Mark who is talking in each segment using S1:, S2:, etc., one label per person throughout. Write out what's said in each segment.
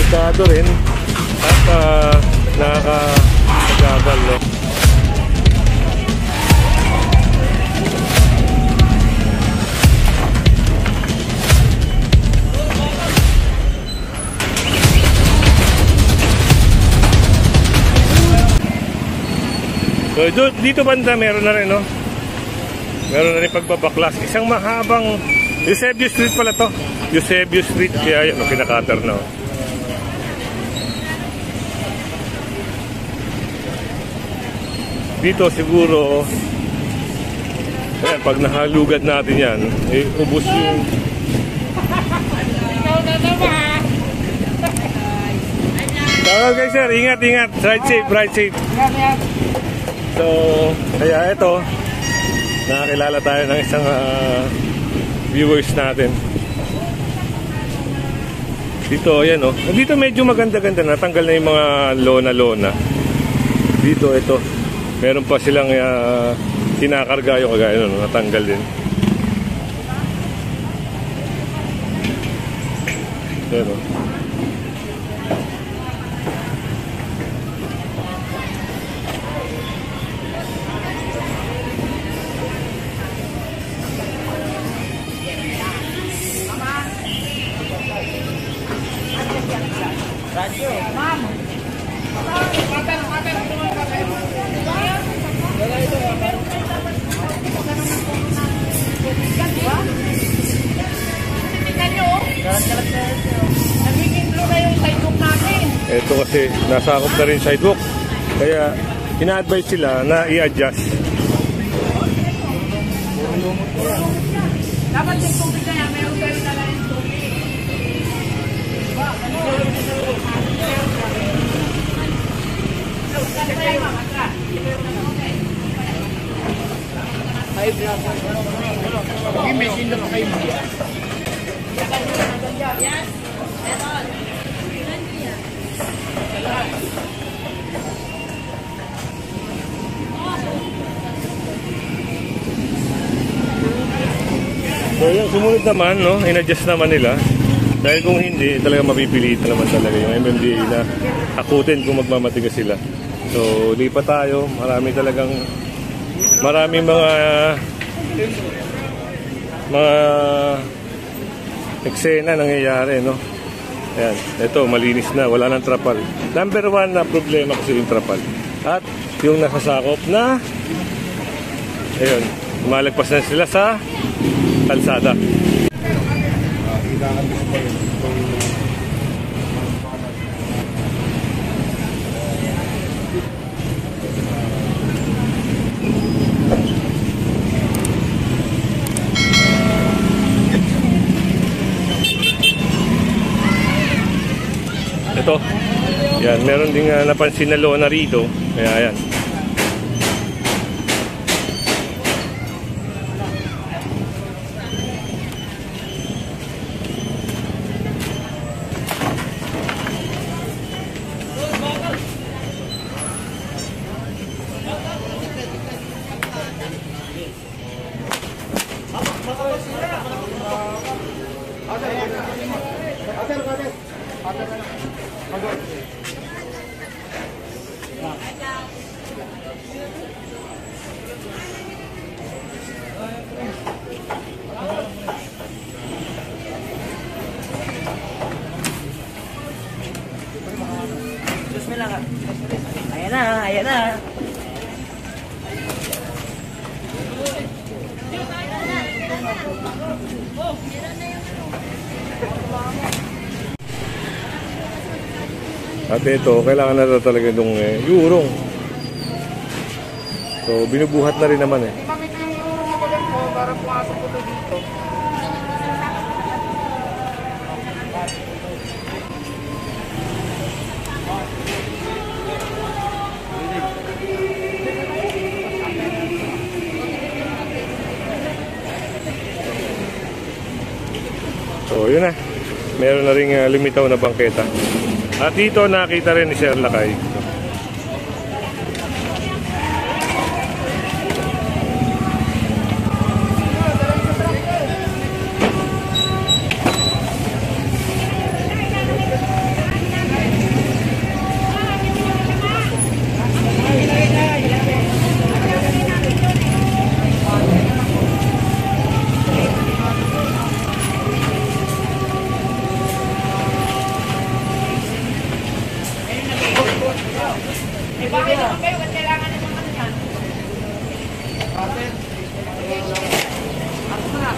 S1: delikado rin at nakakagabal, no? So, dito banda meron na rin, no? Meron na rin pagbabaklas. Isang mahabang Eusebio Street pala to. Eusebio Street. Kaya yun, pinakater na. Dito siguro, ayan, pag nahalugad natin yan, eh, ubos yung... Okay sir, ingat, ingat. Ride safe, ride safe. So, kaya ito, nakakilala tayo ng isang viewers natin. Dito, ayan o. Dito medyo maganda-ganda. Natanggal na yung mga lona-lona. Dito, ito. Meron pa silang kinakarga yung kagaya nun. Natanggal din. Ayan o.
S2: Ma'am. Nagiging blue na yung sidewalk natin.
S1: Ito kasi nasakop na rin sidewalk. Kaya ina-advise sila na i-adjust.
S2: Dapat yung tubig na yan, meron kayo na lang yung tubig.
S1: So yung sumunod naman, no, in-adjust naman nila. Dahil kung hindi, talaga mapipilitan naman talaga yung MMDA na akutin kung magmamatigas sila. So lipat tayo, maraming mga eksena nangyayari, no. Ayan, ito malinis na, wala nang trapal. Number one na problema kasi yung trapal. At yung nasasakop na ayun, malagpas na sila sa kalsada. Ito, yan, meron ding napansin na lona rito. Kaya yan.
S2: Ayan na, ayan na.
S1: At ito, kailangan na talaga itong yurong. So, binubuhat na rin naman eh.
S2: Mamit yung yurong ako lang po para pumasok ko dito.
S1: So, yun na. Meron na rin limitaw na bangketa. At dito nakita rin ni Sir Lakay.
S2: May bahay naman kayo, ba't kailangan naman ano yan? Ako na.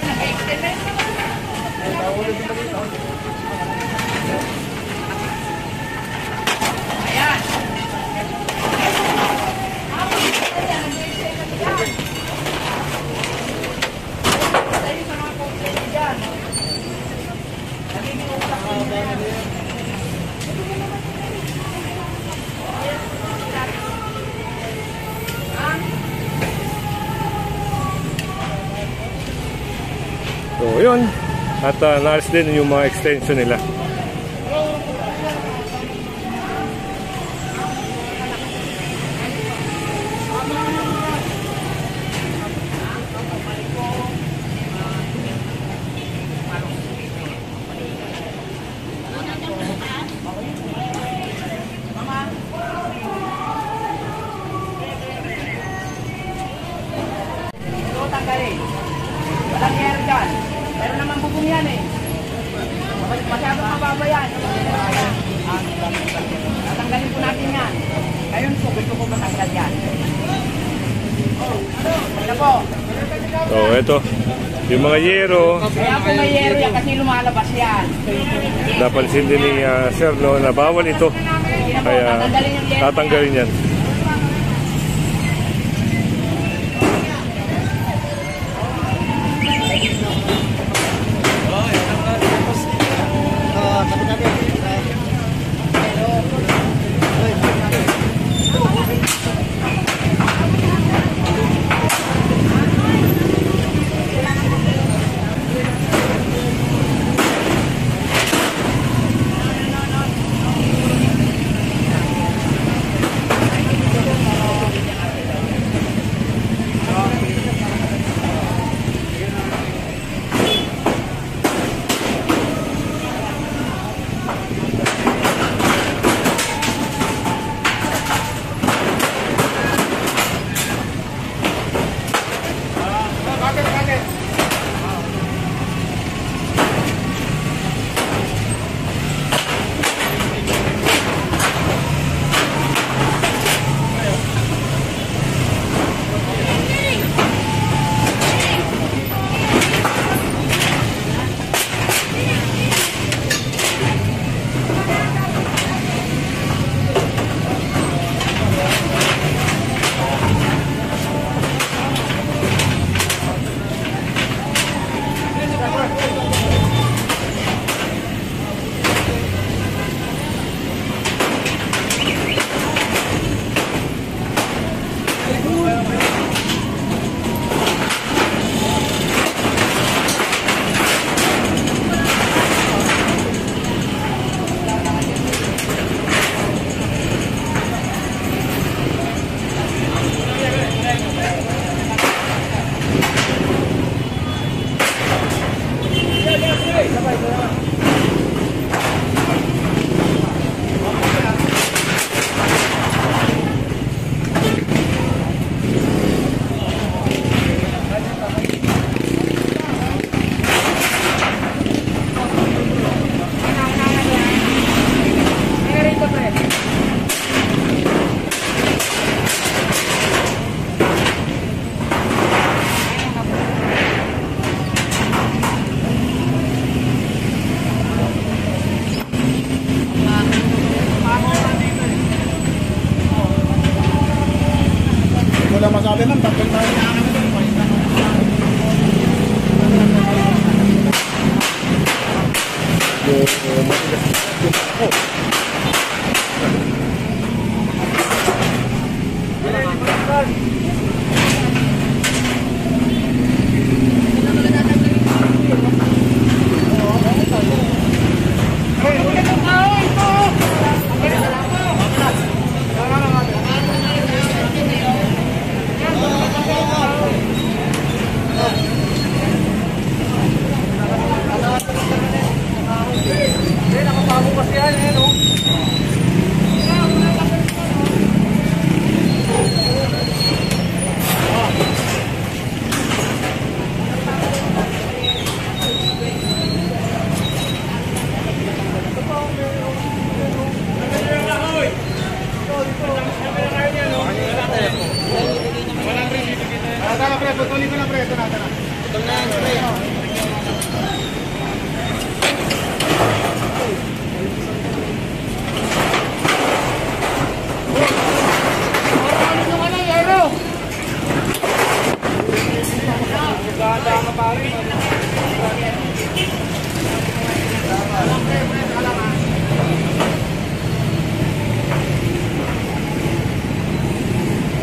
S2: Nag-extend na yun naman. Ayan. Tayo sa mga complaint dyan. Nagiging utak ko na yan.
S1: So, yun. At naalis din yung mga extension nila.
S2: Ito tanggalin. Walang air dyan. Pero naman bubong yan eh. Masyadong mababa yan. Tatanggalin po natin yan. Ngayon po, gusto ko matanggal yan. Ano po?
S1: So, ito. Yung mga yero,
S2: Kaya po may yero yan kasi lumalabas yan.
S1: napansin din ni Sir no, na bawal ito.
S2: Sige na po,
S1: Kaya
S2: tatanggalin yung yero.
S1: tatanggalin yan.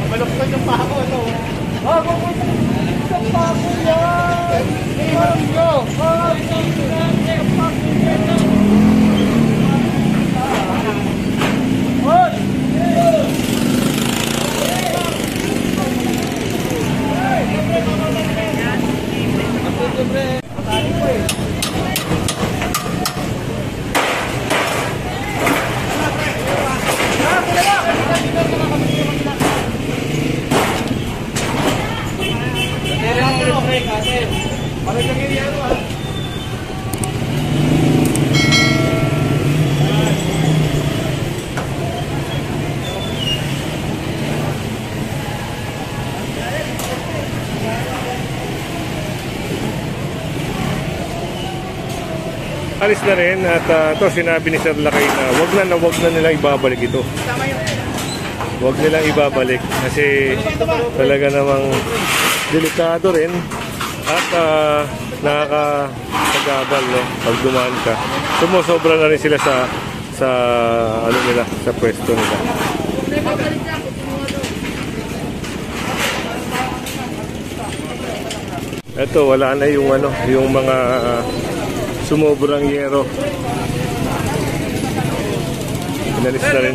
S2: Malukod yung pako ito. Oh, yung pako yan. Go.
S1: Alis na rin at ito sinabi ni Sir Lakay na wag na nila ibabalik ito. Wag nilang ibabalik kasi talaga namang delikado rin at nakakagabal, no, pag dumaan ka. Sumusobra na rin sila sa ano nila, sa pwesto nila. Ito wala na yung ano, yung mga sumobrang yero. Inalis na rin.